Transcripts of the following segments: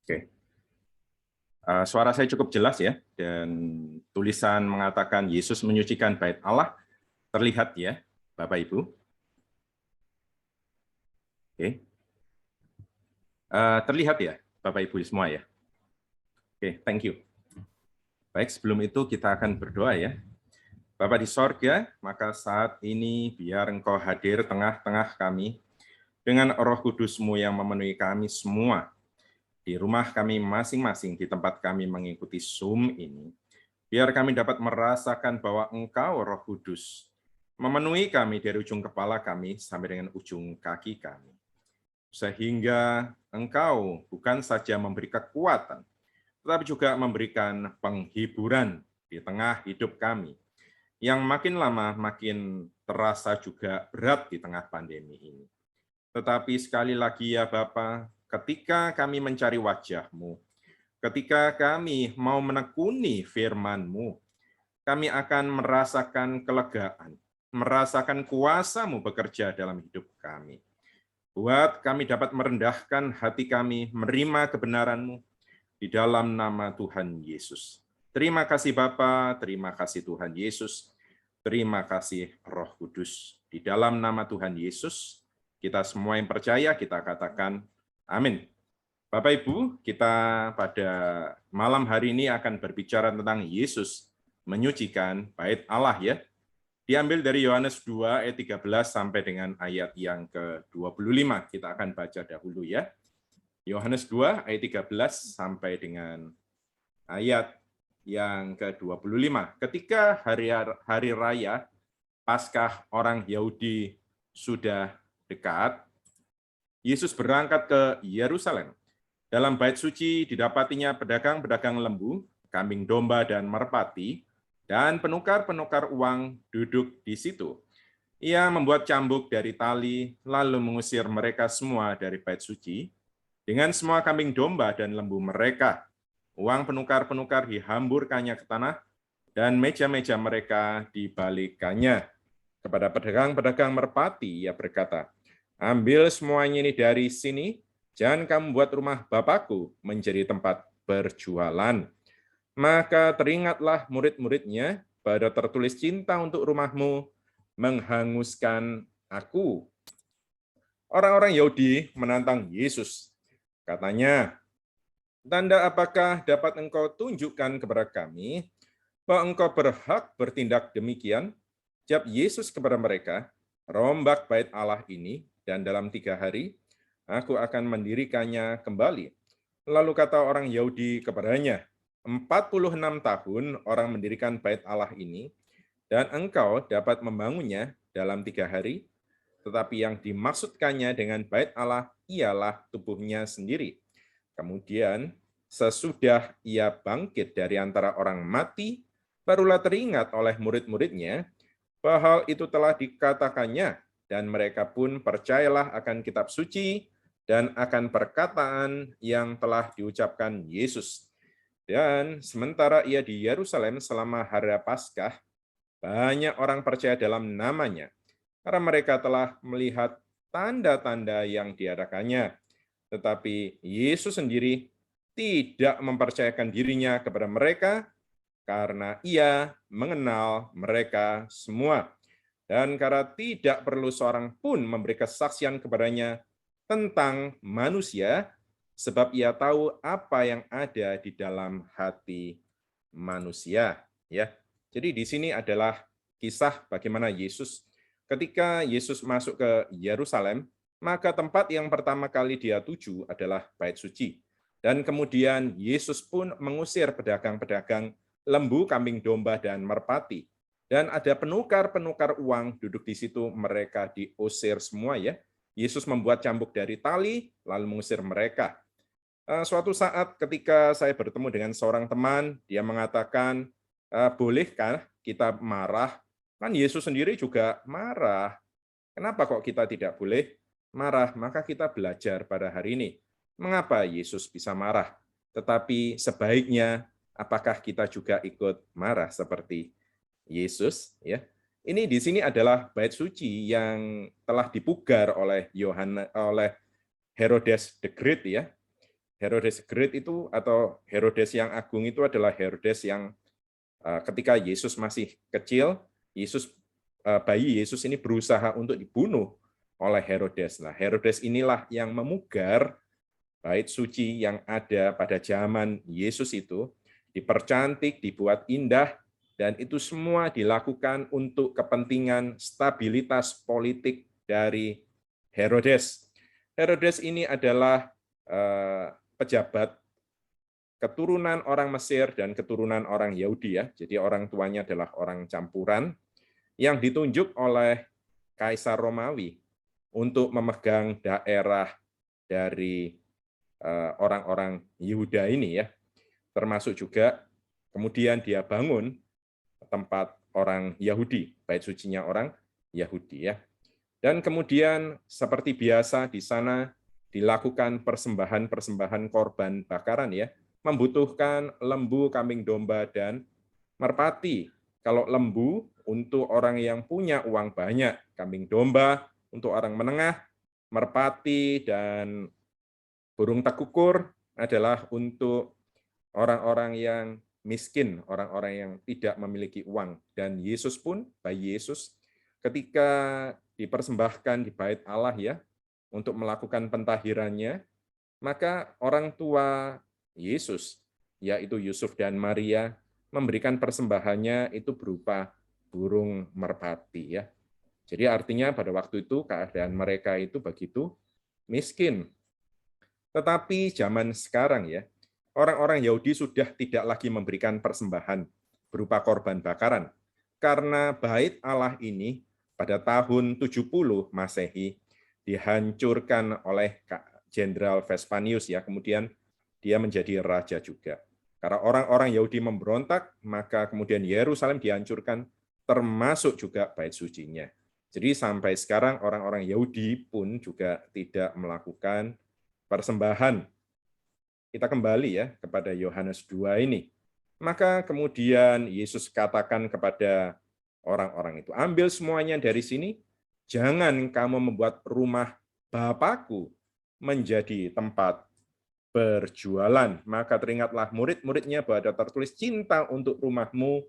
Oke. Suara saya cukup jelas ya, dan tulisan mengatakan Yesus menyucikan bait Allah terlihat ya, Bapak Ibu. Oke. Terlihat ya, Bapak Ibu semua ya. Oke, thank you. Baik, sebelum itu kita akan berdoa ya. Bapa di sorga, maka saat ini biar Engkau hadir tengah-tengah kami dengan Roh Kudus-Mu yang memenuhi kami semua di rumah kami masing-masing, di tempat kami mengikuti Zoom ini. Biar kami dapat merasakan bahwa Engkau, Roh Kudus, memenuhi kami dari ujung kepala kami sampai dengan ujung kaki kami. Sehingga Engkau bukan saja memberi kekuatan, tetapi juga memberikan penghiburan di tengah hidup kami, yang makin lama makin terasa juga berat di tengah pandemi ini. Tetapi sekali lagi ya Bapa, ketika kami mencari wajah-Mu, ketika kami mau menekuni firman-Mu, kami akan merasakan kelegaan, merasakan kuasa-Mu bekerja dalam hidup kami. Buat kami dapat merendahkan hati kami, menerima kebenaran-Mu di dalam nama Tuhan Yesus. Terima kasih Bapa, terima kasih Tuhan Yesus, terima kasih Roh Kudus. Di dalam nama Tuhan Yesus, kita semua yang percaya, kita katakan amin. Bapak Ibu, kita pada malam hari ini akan berbicara tentang Yesus menyucikan bait Allah ya. Diambil dari Yohanes 2 ayat 13 sampai dengan ayat yang ke-25. Kita akan baca dahulu ya. Yohanes 2 ayat 13 sampai dengan ayat yang ke-25. Ketika hari raya Paskah orang Yahudi sudah dekat, Yesus berangkat ke Yerusalem. Dalam bait suci didapatinya pedagang-pedagang lembu, kambing domba dan merpati, dan penukar-penukar uang duduk di situ. Ia membuat cambuk dari tali, lalu mengusir mereka semua dari bait suci, dengan semua kambing domba dan lembu mereka. Uang penukar-penukar dihamburkannya ke tanah, dan meja-meja mereka dibalikannya. Kepada pedagang-pedagang merpati, ia berkata, ambil semuanya ini dari sini, jangan kamu buat rumah Bapakku menjadi tempat berjualan. Maka teringatlah murid-muridnya pada tertulis cinta untuk rumahmu menghanguskan aku. Orang-orang Yahudi menantang Yesus. Katanya, tanda apakah dapat engkau tunjukkan kepada kami bahwa engkau berhak bertindak demikian? Jawab Yesus kepada mereka, rombak bait Allah ini, dan dalam 3 hari aku akan mendirikannya kembali. Lalu kata orang Yahudi kepadanya, 46 tahun orang mendirikan bait Allah ini, dan engkau dapat membangunnya dalam 3 hari, tetapi yang dimaksudkannya dengan bait Allah ialah tubuhnya sendiri. Kemudian, sesudah ia bangkit dari antara orang mati, barulah teringat oleh murid-muridnya bahwa hal itu telah dikatakannya, dan mereka pun percayalah akan kitab suci dan akan perkataan yang telah diucapkan Yesus. Dan sementara ia di Yerusalem selama hari Paskah, banyak orang percaya dalam namanya, karena mereka telah melihat tanda-tanda yang diadakannya. Tetapi Yesus sendiri tidak mempercayakan dirinya kepada mereka, karena ia mengenal mereka semua. Dan karena tidak perlu seorang pun memberi kesaksian kepadanya tentang manusia, sebab ia tahu apa yang ada di dalam hati manusia. Ya, jadi di sini adalah kisah bagaimana Yesus ketika Yesus masuk ke Yerusalem, maka tempat yang pertama kali dia tuju adalah bait suci. Dan kemudian Yesus pun mengusir pedagang-pedagang lembu, kambing domba, dan merpati. Dan ada penukar-penukar uang duduk di situ, mereka diusir semua ya. Yesus membuat cambuk dari tali, lalu mengusir mereka. Suatu saat ketika saya bertemu dengan seorang teman, dia mengatakan, bolehkah kita marah? Kan Yesus sendiri juga marah. Kenapa kok kita tidak boleh marah? Maka kita belajar pada hari ini. Mengapa Yesus bisa marah? Tetapi sebaiknya, apakah kita juga ikut marah seperti Yesus? Ya, ini di sini adalah bait suci yang telah dipugar oleh Herodes the Great ya. Herodes Great itu atau Herodes yang agung itu adalah Herodes yang ketika Yesus masih kecil, bayi Yesus ini berusaha untuk dibunuh oleh Herodes. Nah, Herodes inilah yang memugar bait suci yang ada pada zaman Yesus itu, dipercantik, dibuat indah, dan itu semua dilakukan untuk kepentingan stabilitas politik dari Herodes. Herodes ini adalah pejabat keturunan orang Mesir dan keturunan orang Yahudi ya. Jadi orang tuanya adalah orang campuran yang ditunjuk oleh Kaisar Romawi untuk memegang daerah dari orang-orang Yehuda ini ya. Termasuk juga kemudian dia bangun tempat orang Yahudi, bait sucinya orang Yahudi ya. Dan kemudian seperti biasa di sana dilakukan persembahan-persembahan korban bakaran ya, membutuhkan lembu, kambing domba, dan merpati. Kalau lembu untuk orang yang punya uang banyak, kambing domba untuk orang menengah, merpati dan burung tekukur adalah untuk orang-orang yang miskin, orang-orang yang tidak memiliki uang. Dan Yesus pun, bayi Yesus, ketika dipersembahkan di bait Allah ya, untuk melakukan pentahirannya, maka orang tua Yesus, yaitu Yusuf dan Maria, memberikan persembahannya itu berupa burung merpati ya. Jadi artinya pada waktu itu keadaan mereka itu begitu miskin. Tetapi zaman sekarang ya, orang-orang Yahudi sudah tidak lagi memberikan persembahan berupa korban bakaran. Karena bait Allah ini pada tahun 70 Masehi dihancurkan oleh Jenderal Vespasius ya, kemudian dia menjadi raja juga. Karena orang-orang Yahudi memberontak, maka kemudian Yerusalem dihancurkan, termasuk juga bait sucinya. Jadi sampai sekarang orang-orang Yahudi pun juga tidak melakukan persembahan. Kita kembali ya kepada Yohanes 2 ini. Maka kemudian Yesus katakan kepada orang-orang itu, ambil semuanya dari sini, jangan kamu membuat rumah Bapakku menjadi tempat berjualan. Maka teringatlah murid-muridnya bahwa ada tertulis, cinta untuk rumahmu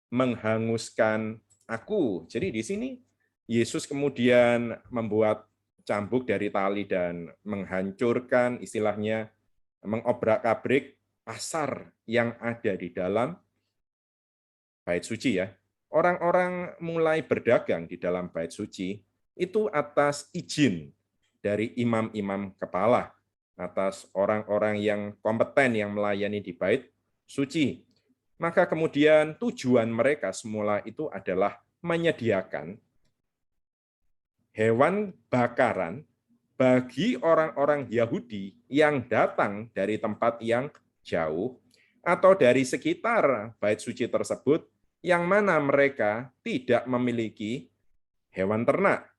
menghanguskan aku. Jadi di sini Yesus kemudian membuat cambuk dari tali dan menghancurkan, istilahnya mengobrak-abrik pasar yang ada di dalam bait suci ya. Orang-orang mulai berdagang di dalam bait suci itu atas izin dari imam-imam kepala, atas orang-orang yang kompeten yang melayani di bait suci. Maka kemudian tujuan mereka semula itu adalah menyediakan hewan bakaran bagi orang-orang Yahudi yang datang dari tempat yang jauh atau dari sekitar bait suci tersebut yang mana mereka tidak memiliki hewan ternak.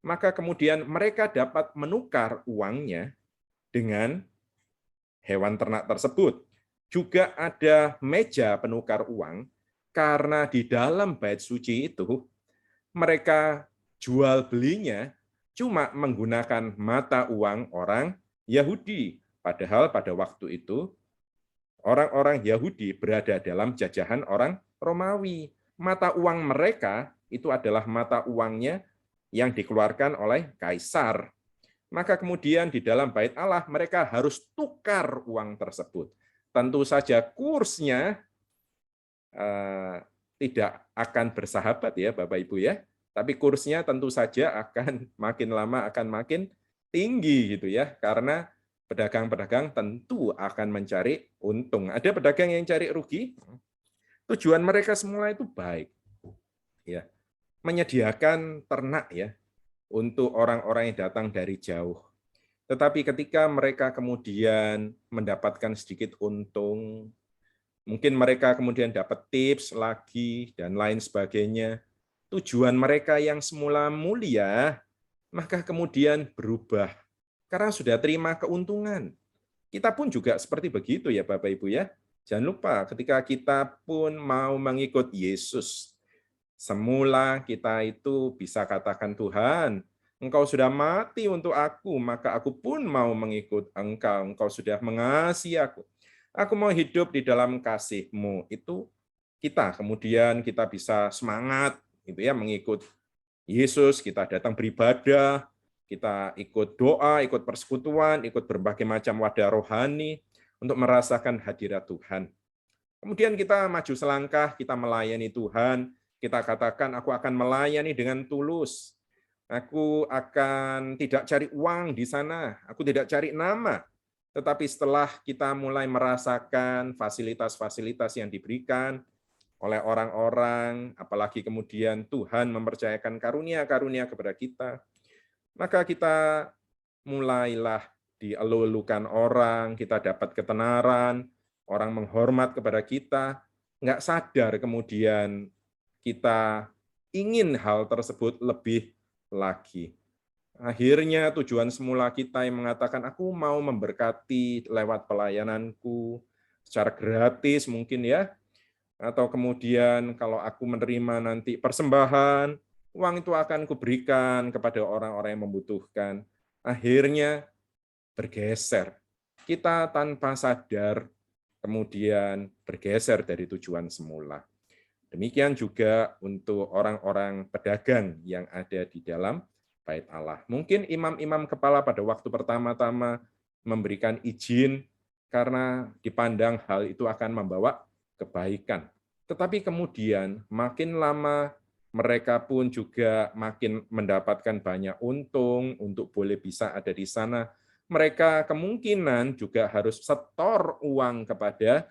Maka kemudian mereka dapat menukar uangnya dengan hewan ternak tersebut. Juga ada meja penukar uang, karena di dalam bait suci itu mereka jual belinya cuma menggunakan mata uang orang Yahudi. Padahal pada waktu itu orang-orang Yahudi berada dalam jajahan orang Romawi. Mata uang mereka itu adalah mata uangnya yang dikeluarkan oleh kaisar. Maka kemudian di dalam bait Allah mereka harus tukar uang tersebut. Tentu saja kursnya tidak akan bersahabat ya Bapak Ibu ya. Tapi kursnya tentu saja akan makin lama akan makin tinggi gitu ya. Karena pedagang-pedagang tentu akan mencari untung. Ada pedagang yang cari rugi. Tujuan mereka semula itu baik. Ya. Menyediakan ternak ya untuk orang-orang yang datang dari jauh. Tetapi ketika mereka kemudian mendapatkan sedikit untung, mungkin mereka kemudian dapat tips lagi dan lain sebagainya, tujuan mereka yang semula mulia, maka kemudian berubah. Karena sudah terima keuntungan. Kita pun juga seperti begitu ya Bapak Ibu ya. Jangan lupa ketika kita pun mau mengikut Yesus, semula kita itu bisa katakan, Tuhan, Engkau sudah mati untuk aku, maka aku pun mau mengikut Engkau. Engkau sudah mengasihi aku. Aku mau hidup di dalam kasih-Mu. Itu kemudian kita bisa semangat gitu ya mengikut Yesus, kita datang beribadah, kita ikut doa, ikut persekutuan, ikut berbagai macam wadah rohani untuk merasakan hadirat Tuhan. Kemudian kita maju selangkah, kita melayani Tuhan, kita katakan aku akan melayani dengan tulus. Aku akan tidak cari uang di sana, aku tidak cari nama. Tetapi setelah kita mulai merasakan fasilitas-fasilitas yang diberikan oleh orang-orang, apalagi kemudian Tuhan mempercayakan karunia-karunia kepada kita, maka kita mulailah dielu-elukan orang, kita dapat ketenaran, orang menghormat kepada kita, nggak sadar kemudian kita ingin hal tersebut lebih lagi. Akhirnya tujuan semula kita yang mengatakan, aku mau memberkati lewat pelayananku, secara gratis mungkin ya, atau kemudian kalau aku menerima nanti persembahan, uang itu akan kuberikan kepada orang-orang yang membutuhkan. Akhirnya bergeser. Kita tanpa sadar kemudian bergeser dari tujuan semula. Demikian juga untuk orang-orang pedagang yang ada di dalam bait Allah. Mungkin imam-imam kepala pada waktu pertama-tama memberikan izin karena dipandang hal itu akan membawa kebaikan. Tetapi kemudian makin lama mereka pun juga makin mendapatkan banyak untung untuk boleh bisa ada di sana. Mereka kemungkinan juga harus setor uang kepada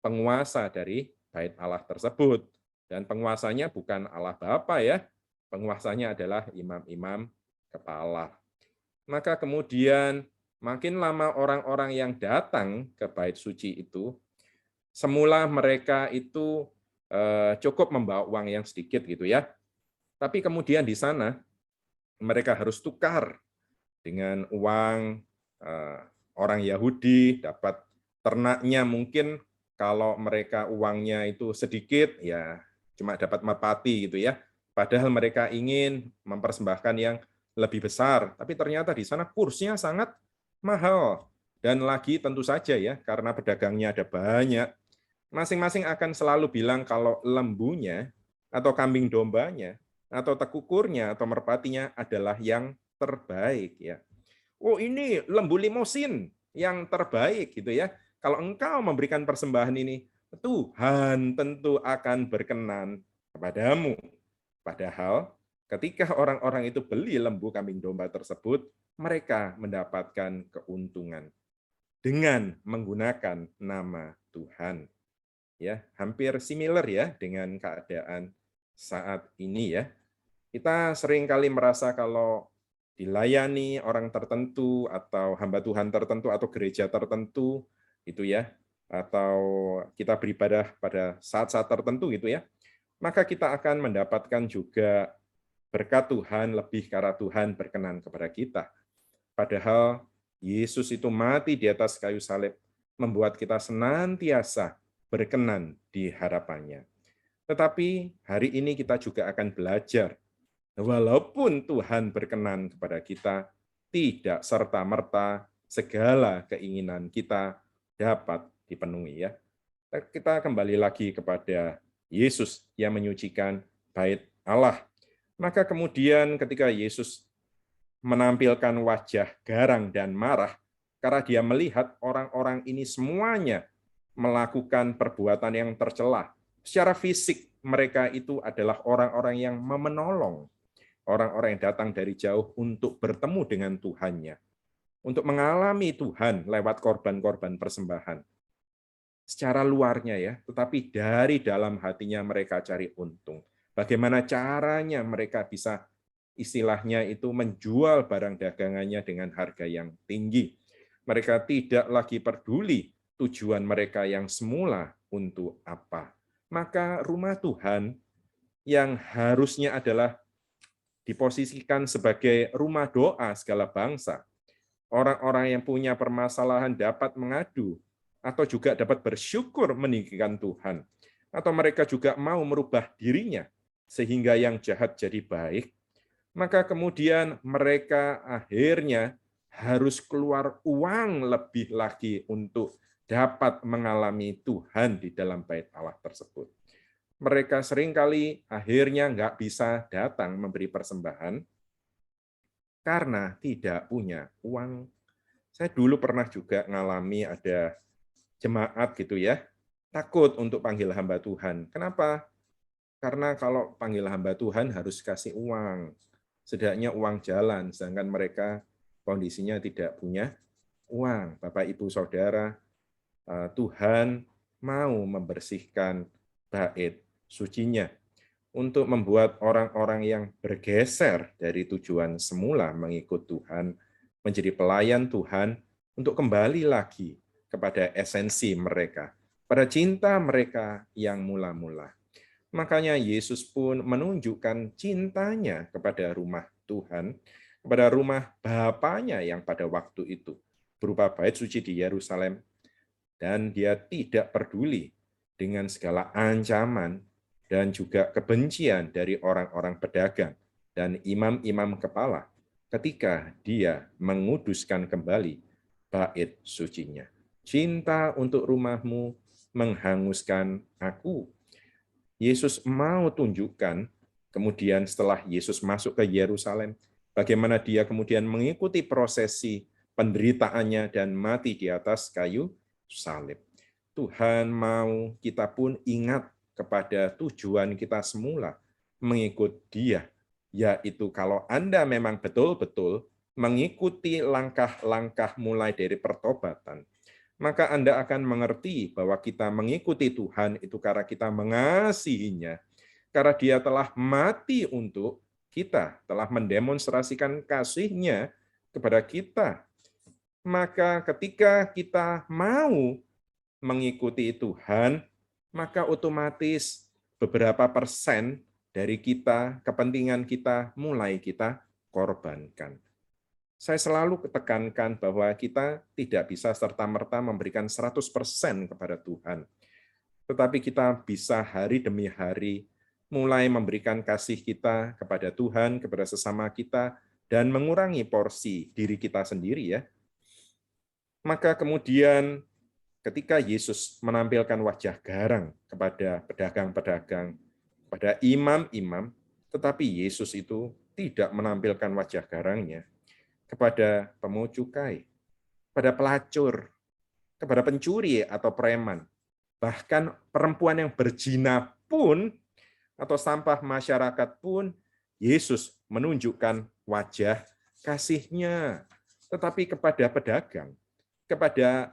penguasa dari bait Allah tersebut. Dan penguasanya bukan Allah Bapa ya, penguasanya adalah imam-imam kepala. Maka kemudian makin lama orang-orang yang datang ke bait suci itu, semula mereka itu cukup membawa uang yang sedikit gitu ya. Tapi kemudian di sana mereka harus tukar dengan uang orang Yahudi, dapat ternaknya mungkin kalau mereka uangnya itu sedikit, ya cuma dapat merpati gitu ya. Padahal mereka ingin mempersembahkan yang lebih besar, tapi ternyata di sana kursnya sangat mahal. Dan lagi tentu saja ya, karena pedagangnya ada banyak, masing-masing akan selalu bilang kalau lembunya atau kambing dombanya atau tekukurnya atau merpatinya adalah yang terbaik ya. Oh, ini lembu limusin yang terbaik gitu ya. Kalau engkau memberikan persembahan ini, Tuhan tentu akan berkenan kepadamu. Padahal ketika orang-orang itu beli lembu kambing domba tersebut, mereka mendapatkan keuntungan dengan menggunakan nama Tuhan. Ya, hampir similar ya dengan keadaan saat ini ya. Kita seringkali merasa kalau dilayani orang tertentu atau hamba Tuhan tertentu atau gereja tertentu gitu ya, atau kita beribadah pada saat-saat tertentu gitu ya, maka kita akan mendapatkan juga berkat Tuhan lebih karena Tuhan berkenan kepada kita. Padahal Yesus itu mati di atas kayu salib membuat kita senantiasa berkenan di hadapannya. Tetapi hari ini kita juga akan belajar, walaupun Tuhan berkenan kepada kita, tidak serta-merta segala keinginan kita dapat dipenuhi ya. Kita kembali lagi kepada Yesus yang menyucikan bait Allah. Maka kemudian ketika Yesus menampilkan wajah garang dan marah, karena dia melihat orang-orang ini semuanya melakukan perbuatan yang tercela. Secara fisik mereka itu adalah orang-orang yang menolong, orang-orang yang datang dari jauh untuk bertemu dengan Tuhannya, untuk mengalami Tuhan lewat korban-korban persembahan. Secara luarnya ya, tetapi dari dalam hatinya mereka cari untung. Bagaimana caranya mereka bisa istilahnya itu menjual barang dagangannya dengan harga yang tinggi. Mereka tidak lagi peduli tujuan mereka yang semula untuk apa. Maka rumah Tuhan yang harusnya adalah diposisikan sebagai rumah doa segala bangsa. Orang-orang yang punya permasalahan dapat mengadu atau juga dapat bersyukur meninggikan Tuhan. Atau mereka juga mau merubah dirinya sehingga yang jahat jadi baik. Maka kemudian mereka akhirnya harus keluar uang lebih lagi untuk dapat mengalami Tuhan di dalam bait Allah tersebut. Mereka seringkali akhirnya nggak bisa datang memberi persembahan karena tidak punya uang. Saya dulu pernah juga ngalami ada jemaat gitu ya, takut untuk panggil hamba Tuhan. Kenapa? Karena kalau panggil hamba Tuhan harus kasih uang, setidaknya uang jalan, sedangkan mereka kondisinya tidak punya uang. Bapak, Ibu, Saudara, Tuhan mau membersihkan bait sucinya untuk membuat orang-orang yang bergeser dari tujuan semula mengikut Tuhan, menjadi pelayan Tuhan, untuk kembali lagi kepada esensi mereka, pada cinta mereka yang mula-mula. Makanya Yesus pun menunjukkan cintanya kepada rumah Tuhan, kepada rumah Bapaknya yang pada waktu itu berupa bait suci di Yerusalem, dan dia tidak peduli dengan segala ancaman dan juga kebencian dari orang-orang pedagang dan imam-imam kepala ketika dia menguduskan kembali bait sucinya. Cinta untuk rumahmu menghanguskan aku. Yesus mau tunjukkan, kemudian setelah Yesus masuk ke Yerusalem, bagaimana dia kemudian mengikuti prosesi penderitaannya dan mati di atas kayu salib. Tuhan mau kita pun ingat kepada tujuan kita semula mengikut Dia, yaitu kalau Anda memang betul-betul mengikuti langkah-langkah mulai dari pertobatan, maka Anda akan mengerti bahwa kita mengikuti Tuhan itu karena kita mengasihinya, karena Dia telah mati untuk kita, telah mendemonstrasikan kasih-Nya kepada kita. Maka ketika kita mau mengikuti Tuhan, maka otomatis beberapa persen dari kita, kepentingan kita, mulai kita korbankan. Saya selalu tekankan bahwa kita tidak bisa serta-merta memberikan 100% kepada Tuhan. Tetapi kita bisa hari demi hari mulai memberikan kasih kita kepada Tuhan, kepada sesama kita, dan mengurangi porsi diri kita sendiri ya. Maka kemudian ketika Yesus menampilkan wajah garang kepada pedagang-pedagang, pada imam-imam, tetapi Yesus itu tidak menampilkan wajah garangnya kepada pemungut cukai, pada pelacur, kepada pencuri atau preman, bahkan perempuan yang berzina pun atau sampah masyarakat pun, Yesus menunjukkan wajah kasih-Nya. Tetapi kepada pedagang, kepada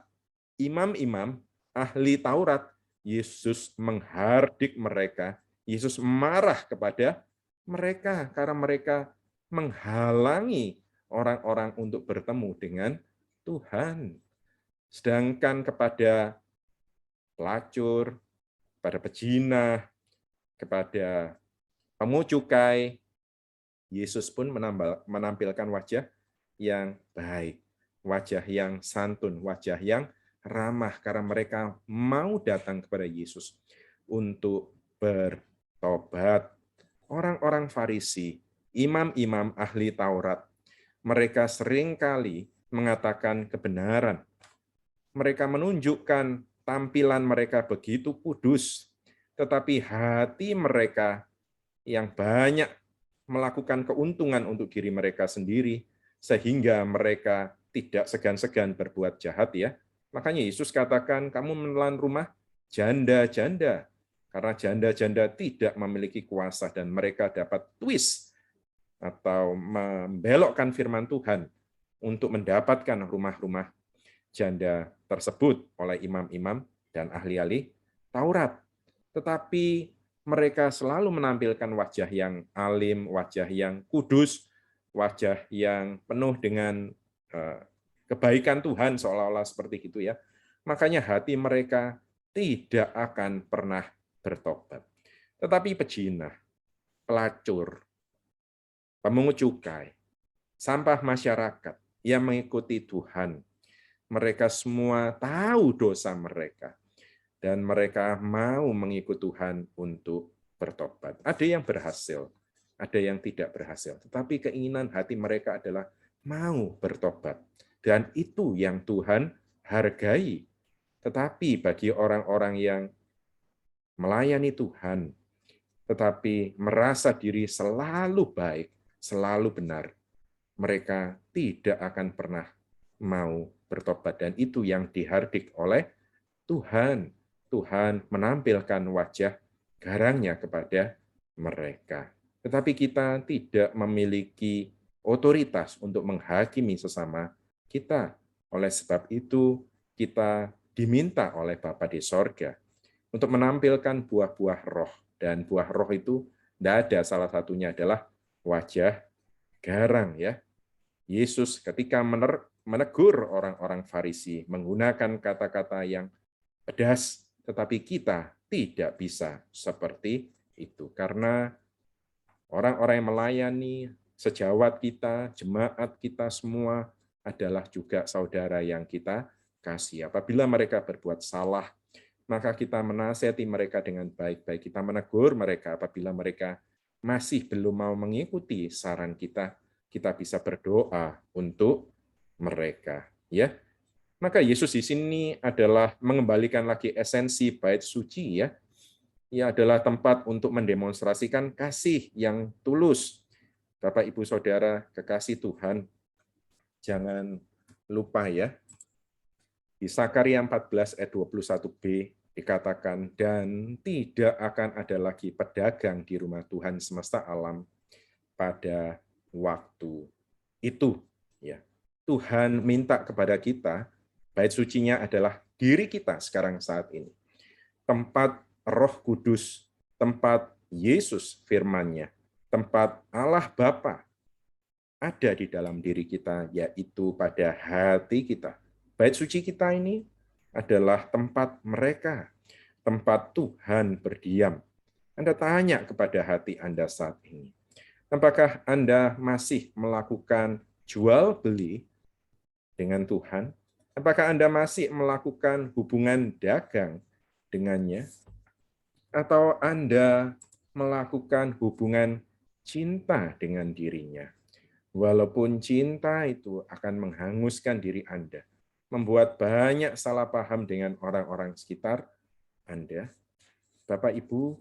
imam-imam, ahli Taurat, Yesus menghardik mereka, Yesus marah kepada mereka karena mereka menghalangi orang-orang untuk bertemu dengan Tuhan. Sedangkan kepada pelacur, kepada pezina, kepada pemungut cukai, Yesus pun menampilkan wajah yang baik, wajah yang santun, wajah yang ramah, karena mereka mau datang kepada Yesus untuk bertobat. Orang-orang Farisi, imam-imam ahli Taurat, mereka seringkali mengatakan kebenaran. Mereka menunjukkan tampilan mereka begitu kudus, tetapi hati mereka yang banyak melakukan keuntungan untuk diri mereka sendiri, sehingga mereka tidak segan-segan berbuat jahat ya. Makanya Yesus katakan, kamu menelan rumah janda-janda, karena janda-janda tidak memiliki kuasa dan mereka dapat twist atau membelokkan firman Tuhan untuk mendapatkan rumah-rumah janda tersebut oleh imam-imam dan ahli-ahli Taurat. Tetapi mereka selalu menampilkan wajah yang alim, wajah yang kudus, wajah yang penuh dengan kebaikan Tuhan, seolah-olah seperti itu ya. Makanya hati mereka tidak akan pernah bertobat. Tetapi pezina, pelacur, pemungut cukai, sampah masyarakat yang mengikuti Tuhan, mereka semua tahu dosa mereka, dan mereka mau mengikut Tuhan untuk bertobat. Ada yang berhasil, ada yang tidak berhasil. Tetapi keinginan hati mereka adalah mau bertobat. Dan itu yang Tuhan hargai. Tetapi bagi orang-orang yang melayani Tuhan, tetapi merasa diri selalu baik, selalu benar, mereka tidak akan pernah mau bertobat. Dan itu yang dihardik oleh Tuhan. Tuhan menampilkan wajah garangnya kepada mereka. Tetapi kita tidak memiliki otoritas untuk menghakimi sesama kita. Oleh sebab itu, kita diminta oleh Bapa di sorga untuk menampilkan buah-buah roh. Dan buah roh itu tidak ada, salah satunya adalah wajah garang. Ya, Yesus ketika menegur orang-orang Farisi menggunakan kata-kata yang pedas, tetapi kita tidak bisa seperti itu. Karena orang-orang yang melayani, sejawat kita, jemaat kita semua adalah juga saudara yang kita kasih. Apabila mereka berbuat salah, maka kita menasihati mereka dengan baik-baik. Kita menegur mereka apabila mereka masih belum mau mengikuti saran kita, kita bisa berdoa untuk mereka. Ya, maka Yesus di sini adalah mengembalikan lagi esensi bait suci, ya. Ia adalah tempat untuk mendemonstrasikan kasih yang tulus. Bapak, Ibu, Saudara, kekasih Tuhan, jangan lupa ya, di Sakaria 14 ayat 21b dikatakan, dan tidak akan ada lagi pedagang di rumah Tuhan semesta alam pada waktu itu. Ya, Tuhan minta kepada kita, bait sucinya adalah diri kita sekarang saat ini. Tempat Roh Kudus, tempat Yesus firman-Nya, tempat Allah Bapa ada di dalam diri kita, yaitu pada hati kita. Bait suci kita ini adalah tempat mereka, tempat Tuhan berdiam. Anda tanya kepada hati Anda saat ini, apakah Anda masih melakukan jual beli dengan Tuhan? Apakah Anda masih melakukan hubungan dagang dengannya? Atau Anda melakukan hubungan cinta dengan dirinya? Walaupun cinta itu akan menghanguskan diri Anda, membuat banyak salah paham dengan orang-orang sekitar Anda. Bapak, Ibu,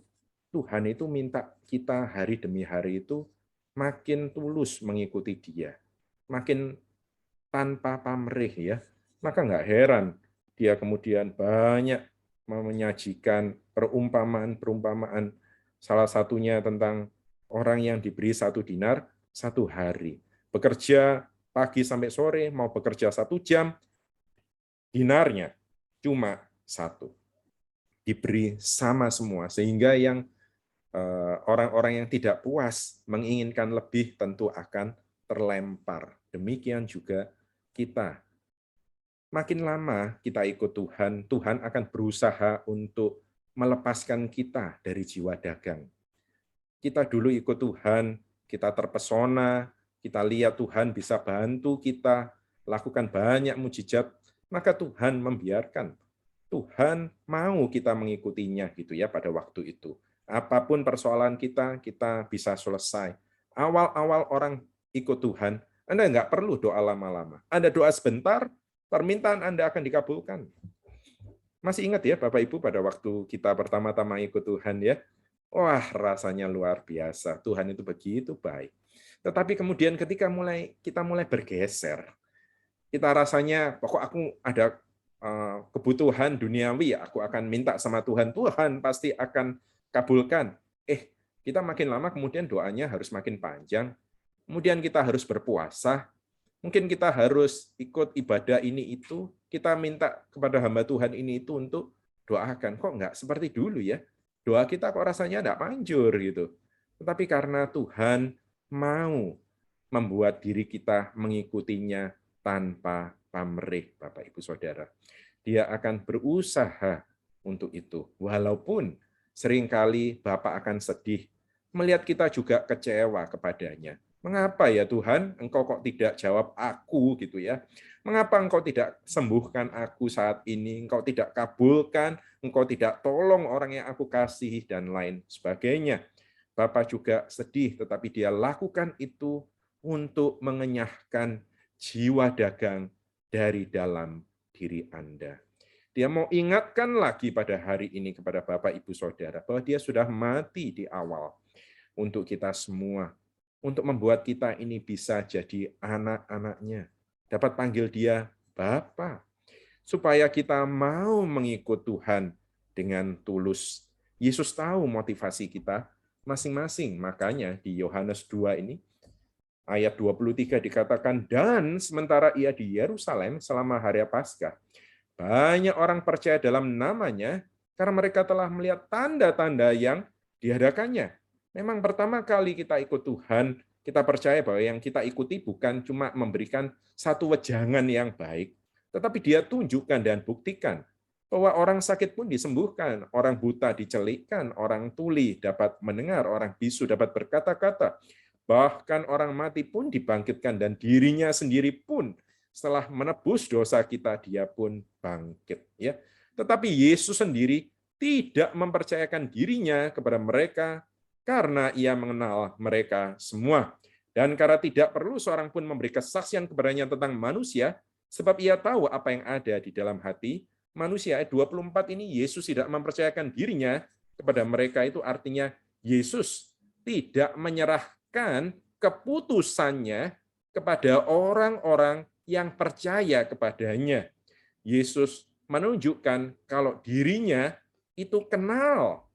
Tuhan itu minta kita hari demi hari itu makin tulus mengikuti Dia, makin tanpa pamrih, ya. Maka nggak heran Dia kemudian banyak menyajikan perumpamaan-perumpamaan, salah satunya tentang orang yang diberi 1 dinar 1 hari. Bekerja pagi sampai sore, mau bekerja 1 jam, dinarnya cuma 1. Diberi sama semua, sehingga yang orang-orang yang tidak puas menginginkan lebih tentu akan terlempar. Demikian juga kita. Makin lama kita ikut Tuhan, Tuhan akan berusaha untuk melepaskan kita dari jiwa dagang. Kita dulu ikut Tuhan, kita terpesona, kita lihat Tuhan bisa bantu kita, lakukan banyak mujizat, maka Tuhan membiarkan. Tuhan mau kita mengikutinya gitu ya pada waktu itu. Apapun persoalan kita bisa selesai. Awal-awal orang ikut Tuhan, Anda nggak perlu doa lama-lama. Anda doa sebentar, permintaan Anda akan dikabulkan. Masih ingat ya Bapak Ibu pada waktu kita pertama-tama ikut Tuhan ya? Wah, rasanya luar biasa. Tuhan itu begitu baik. Tetapi kemudian ketika kita mulai bergeser, kita rasanya pokok aku ada kebutuhan duniawi, aku akan minta sama Tuhan, Tuhan pasti akan kabulkan. Kita makin lama kemudian doanya harus makin panjang. Kemudian kita harus berpuasa. Mungkin kita harus ikut ibadah ini itu, kita minta kepada hamba Tuhan ini itu untuk doakan. Kok nggak seperti dulu ya? Doa kita kok rasanya nggak manjur gitu. Tetapi karena Tuhan mau membuat diri kita mengikutinya tanpa pamrih, Bapak Ibu Saudara. Dia akan berusaha untuk itu. Walaupun seringkali Bapak akan sedih melihat kita juga kecewa kepadanya. Mengapa ya Tuhan, Engkau kok tidak jawab aku gitu ya? Mengapa Engkau tidak sembuhkan aku saat ini? Engkau tidak kabulkan, Engkau tidak tolong orang yang aku kasih dan lain sebagainya. Bapak juga sedih, tetapi dia lakukan itu untuk mengenyahkan jiwa dagang dari dalam diri Anda. Dia mau ingatkan lagi pada hari ini kepada Bapak, Ibu, Saudara, bahwa dia sudah mati di awal untuk kita semua, untuk membuat kita ini bisa jadi anak-anaknya, dapat panggil dia Bapa, supaya kita mau mengikut Tuhan dengan tulus. Yesus tahu motivasi kita masing-masing. Makanya di Yohanes 2 ini, ayat 23 dikatakan, dan sementara ia di Yerusalem selama hari Paskah, banyak orang percaya dalam namanya karena mereka telah melihat tanda-tanda yang diadakannya. Memang pertama kali kita ikut Tuhan, kita percaya bahwa yang kita ikuti bukan cuma memberikan satu wejangan yang baik, tetapi dia tunjukkan dan buktikan bahwa orang sakit pun disembuhkan, orang buta dicelikkan, orang tuli dapat mendengar, orang bisu dapat berkata-kata, bahkan orang mati pun dibangkitkan, dan dirinya sendiri pun setelah menebus dosa kita, dia pun bangkit. Ya, tetapi Yesus sendiri tidak mempercayakan dirinya kepada mereka karena ia mengenal mereka semua. Dan karena tidak perlu seorang pun memberi kesaksian kepadanya tentang manusia, sebab ia tahu apa yang ada di dalam hati manusia. Ayat 24 ini, Yesus tidak mempercayakan dirinya kepada mereka, itu artinya Yesus tidak menyerahkan keputusannya kepada orang-orang yang percaya kepadanya. Yesus menunjukkan kalau dirinya itu kenal.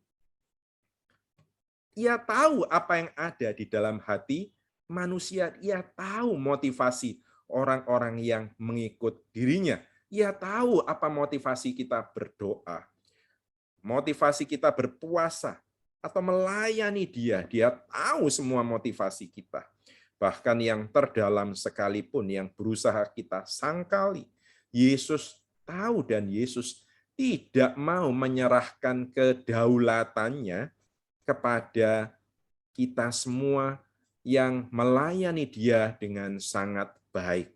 Ia tahu apa yang ada di dalam hati manusia. Ia tahu motivasi orang-orang yang mengikut dirinya. Ia tahu apa motivasi kita berdoa, motivasi kita berpuasa, atau melayani dia. Dia tahu semua motivasi kita. Bahkan yang terdalam sekalipun yang berusaha kita sangkali, Yesus tahu, dan Yesus tidak mau menyerahkan kedaulatannya kepada kita semua yang melayani dia dengan sangat baik.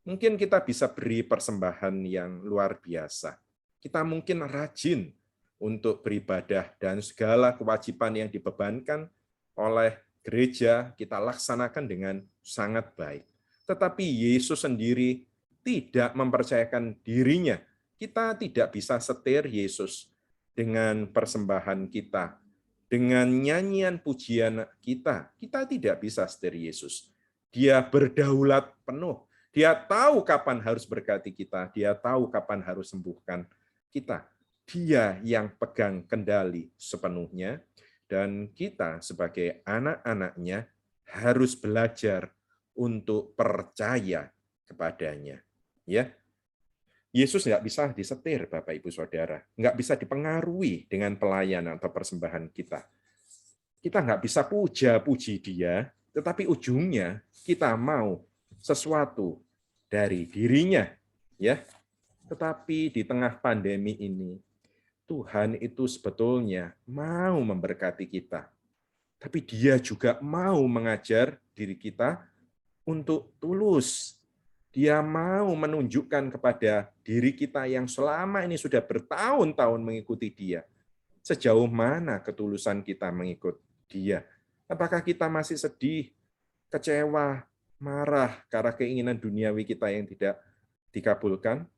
Mungkin kita bisa beri persembahan yang luar biasa. Kita mungkin rajin untuk beribadah, dan segala kewajiban yang dibebankan oleh gereja kita laksanakan dengan sangat baik. Tetapi Yesus sendiri tidak mempercayakan dirinya. Kita tidak bisa setir Yesus dengan persembahan kita, dengan nyanyian pujian kita. Kita tidak bisa setir Yesus. Dia berdaulat penuh. Dia tahu kapan harus berkati kita. Dia tahu kapan harus sembuhkan kita. Dia yang pegang kendali sepenuhnya, dan kita sebagai anak-anaknya harus belajar untuk percaya kepadanya. Ya, Yesus nggak bisa disetir, Bapak Ibu Saudara, nggak bisa dipengaruhi dengan pelayanan atau persembahan kita. Kita nggak bisa puja-puji dia, tetapi ujungnya kita mau sesuatu dari dirinya, ya. Tetapi di tengah pandemi ini, Tuhan itu sebetulnya mau memberkati kita. Tapi dia juga mau mengajar diri kita untuk tulus. Dia mau menunjukkan kepada diri kita yang selama ini sudah bertahun-tahun mengikuti dia, sejauh mana ketulusan kita mengikut dia. Apakah kita masih sedih, kecewa, marah karena keinginan duniawi kita yang tidak dikabulkan?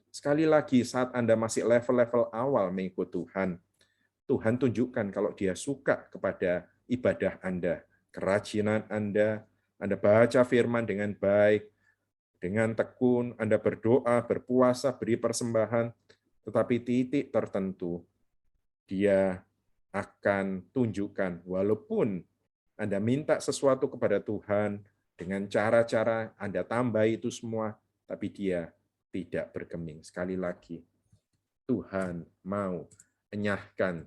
Sekali lagi, saat Anda masih level-level awal mengikut Tuhan, Tuhan tunjukkan kalau dia suka kepada ibadah Anda, kerajinan Anda baca firman dengan baik, dengan tekun, Anda berdoa, berpuasa, beri persembahan, tetapi titik tertentu, dia akan tunjukkan, walaupun Anda minta sesuatu kepada Tuhan, dengan cara-cara Anda tambah itu semua, tapi dia tidak bergeming. Sekali lagi, Tuhan mau enyahkan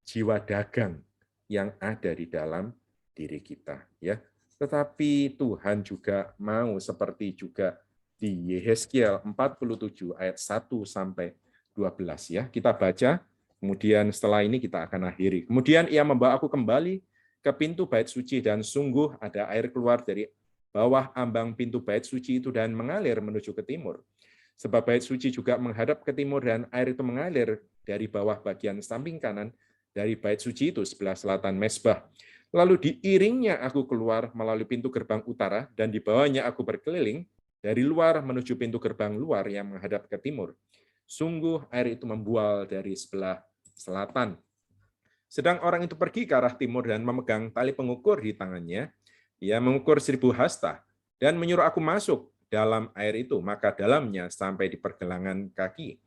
jiwa dagang yang ada di dalam diri kita, ya. Tetapi Tuhan juga mau seperti juga di Yehezkiel 47 ayat 1 sampai 12, ya. Kita baca, kemudian setelah ini kita akan akhiri. Kemudian ia membawa aku kembali ke pintu bait suci, dan sungguh ada air keluar dari bawah ambang pintu bait suci itu dan mengalir menuju ke timur. Sebab bait suci juga menghadap ke timur, dan air itu mengalir dari bawah bagian samping kanan dari bait suci itu sebelah selatan mezbah. Lalu diiringnya aku keluar melalui pintu gerbang utara, dan dibawanya aku berkeliling dari luar menuju pintu gerbang luar yang menghadap ke timur. Sungguh air itu membual dari sebelah selatan. Sedang orang itu pergi ke arah timur dan memegang tali pengukur di tangannya. Ia mengukur 1000 hasta dan menyuruh aku masuk dalam air itu, maka dalamnya sampai di pergelangan kaki.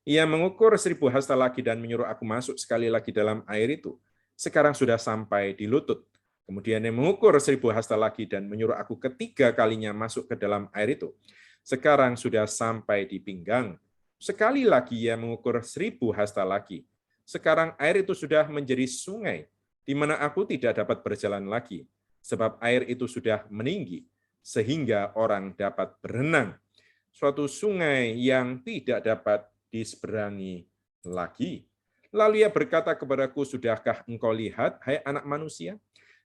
Ia mengukur 1000 hasta lagi dan menyuruh aku masuk sekali lagi dalam air itu. Sekarang sudah sampai di lutut. Kemudian ia mengukur 1000 hasta lagi dan menyuruh aku ketiga kalinya masuk ke dalam air itu. Sekarang sudah sampai di pinggang. Sekali lagi ia mengukur 1000 hasta lagi. Sekarang air itu sudah menjadi sungai, di mana aku tidak dapat berjalan lagi, sebab air itu sudah meninggi, sehingga orang dapat berenang. Suatu sungai yang tidak dapat diseberangi lagi. Lalu ia berkata kepadaku, sudahkah engkau lihat, hai anak manusia?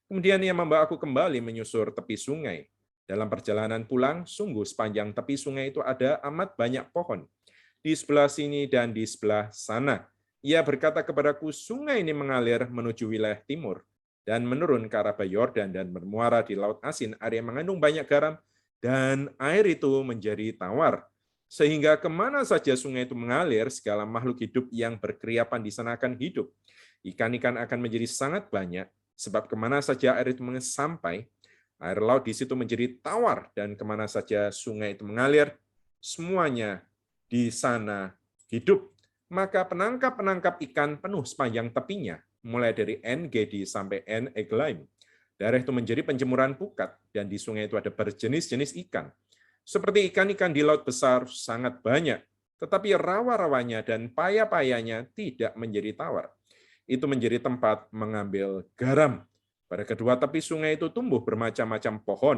Kemudian ia membawa aku kembali menyusur tepi sungai. Dalam perjalanan pulang, sungguh sepanjang tepi sungai itu ada amat banyak pohon. Di sebelah sini dan di sebelah sana. Ia berkata kepadaku, sungai ini mengalir menuju wilayah timur dan menurun ke arah Yordan dan bermuara di Laut Asin, area yang mengandung banyak garam, dan air itu menjadi tawar. Sehingga kemana saja sungai itu mengalir, segala makhluk hidup yang berkeriapan di sana akan hidup. Ikan-ikan akan menjadi sangat banyak, sebab kemana saja air itu sampai, air laut di situ menjadi tawar, dan kemana saja sungai itu mengalir, semuanya di sana hidup. Maka penangkap-penangkap ikan penuh sepanjang tepinya, mulai dari En-Gedi sampai En-Eglaim. Daerah itu menjadi penjemuran pukat, dan di sungai itu ada berjenis-jenis ikan. Seperti ikan-ikan di laut besar sangat banyak, tetapi rawa-rawanya dan paya-payanya tidak menjadi tawar. Itu menjadi tempat mengambil garam. Pada kedua tepi sungai itu tumbuh bermacam-macam pohon,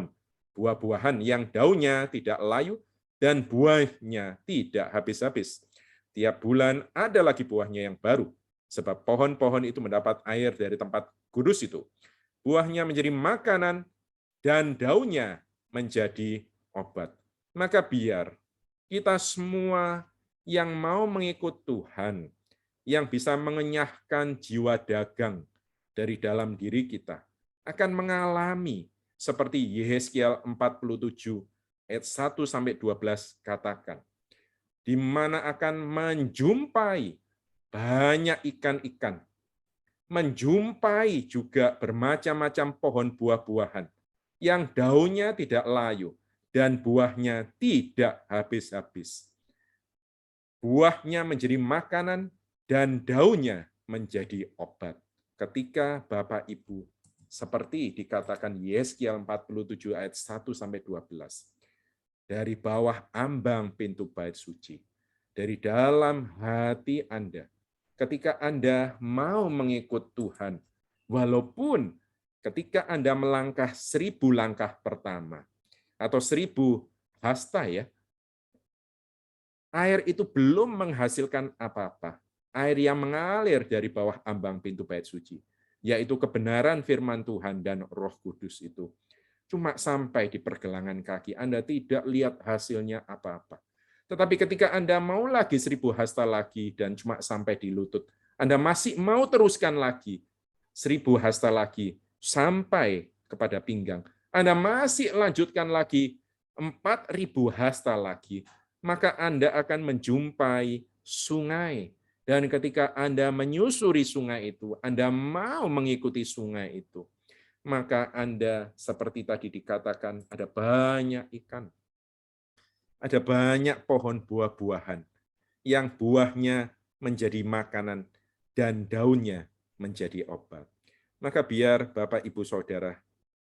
buah-buahan yang daunnya tidak layu, dan buahnya tidak habis-habis. Tiap bulan ada lagi buahnya yang baru, sebab pohon-pohon itu mendapat air dari tempat kudus itu. Buahnya menjadi makanan, dan daunnya menjadi obat. Maka biar kita semua yang mau mengikut Tuhan, yang bisa mengenyahkan jiwa dagang dari dalam diri kita, akan mengalami seperti Yehezkiel 47 ayat 1-12 katakan, di mana akan menjumpai banyak ikan-ikan, menjumpai juga bermacam-macam pohon buah-buahan yang daunnya tidak layu dan buahnya tidak habis-habis. Buahnya menjadi makanan dan daunnya menjadi obat. Ketika Bapak Ibu, seperti dikatakan Yehezkiel 47 ayat 1-12, dari bawah ambang pintu bait suci, dari dalam hati Anda, ketika Anda mau mengikut Tuhan, walaupun ketika Anda melangkah 1000 langkah pertama, atau 1000 hasta ya, air itu belum menghasilkan apa-apa. Air yang mengalir dari bawah ambang pintu bait suci, yaitu kebenaran firman Tuhan dan Roh Kudus itu. Cuma sampai di pergelangan kaki, Anda tidak lihat hasilnya apa-apa. Tetapi ketika Anda mau lagi 1000 hasta lagi dan cuma sampai di lutut, Anda masih mau teruskan lagi 1000 hasta lagi sampai kepada pinggang. Anda masih lanjutkan lagi 4000 hasta lagi, maka Anda akan menjumpai sungai. Dan ketika Anda menyusuri sungai itu, Anda mau mengikuti sungai itu, maka Anda seperti tadi dikatakan ada banyak ikan. Ada banyak pohon buah-buahan yang buahnya menjadi makanan dan daunnya menjadi obat. Maka biar Bapak, Ibu, Saudara,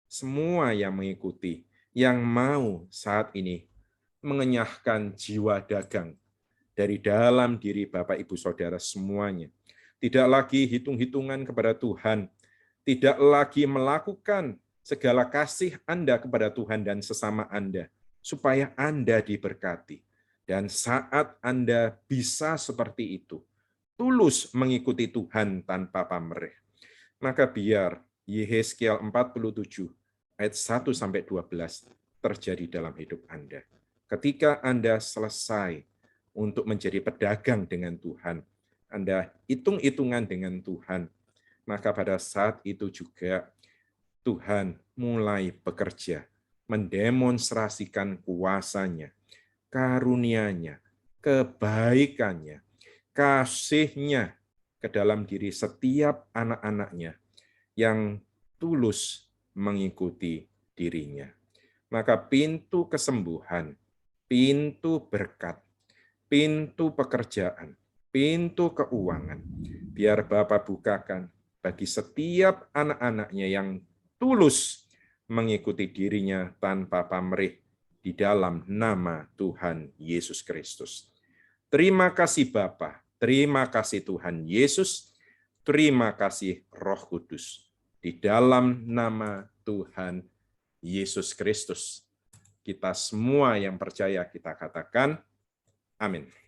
semua yang mengikuti, yang mau saat ini mengenyahkan jiwa dagang dari dalam diri Bapak, Ibu, Saudara semuanya. Tidak lagi hitung-hitungan kepada Tuhan, tidak lagi melakukan segala kasih Anda kepada Tuhan dan sesama Anda, supaya Anda diberkati. Dan saat Anda bisa seperti itu, tulus mengikuti Tuhan tanpa pamrih, maka biar Yehezkiel 47 ayat 1-12 terjadi dalam hidup Anda. Ketika Anda selesai untuk menjadi pedagang dengan Tuhan, Anda hitung-hitungan dengan Tuhan, maka pada saat itu juga Tuhan mulai bekerja, mendemonstrasikan kuasa-Nya, karunia-Nya, kebaikan-Nya, kasih-Nya ke dalam diri setiap anak-anak-Nya yang tulus mengikuti diri-Nya. Maka pintu kesembuhan, pintu berkat, pintu pekerjaan, pintu keuangan, biar Bapak bukakan bagi setiap anak-anak-Nya yang tulus mengikuti diri-Nya tanpa pamrih di dalam nama Tuhan Yesus Kristus. Terima kasih Bapa, terima kasih Tuhan Yesus, terima kasih Roh Kudus. Di dalam nama Tuhan Yesus Kristus, kita semua yang percaya kita katakan, amin.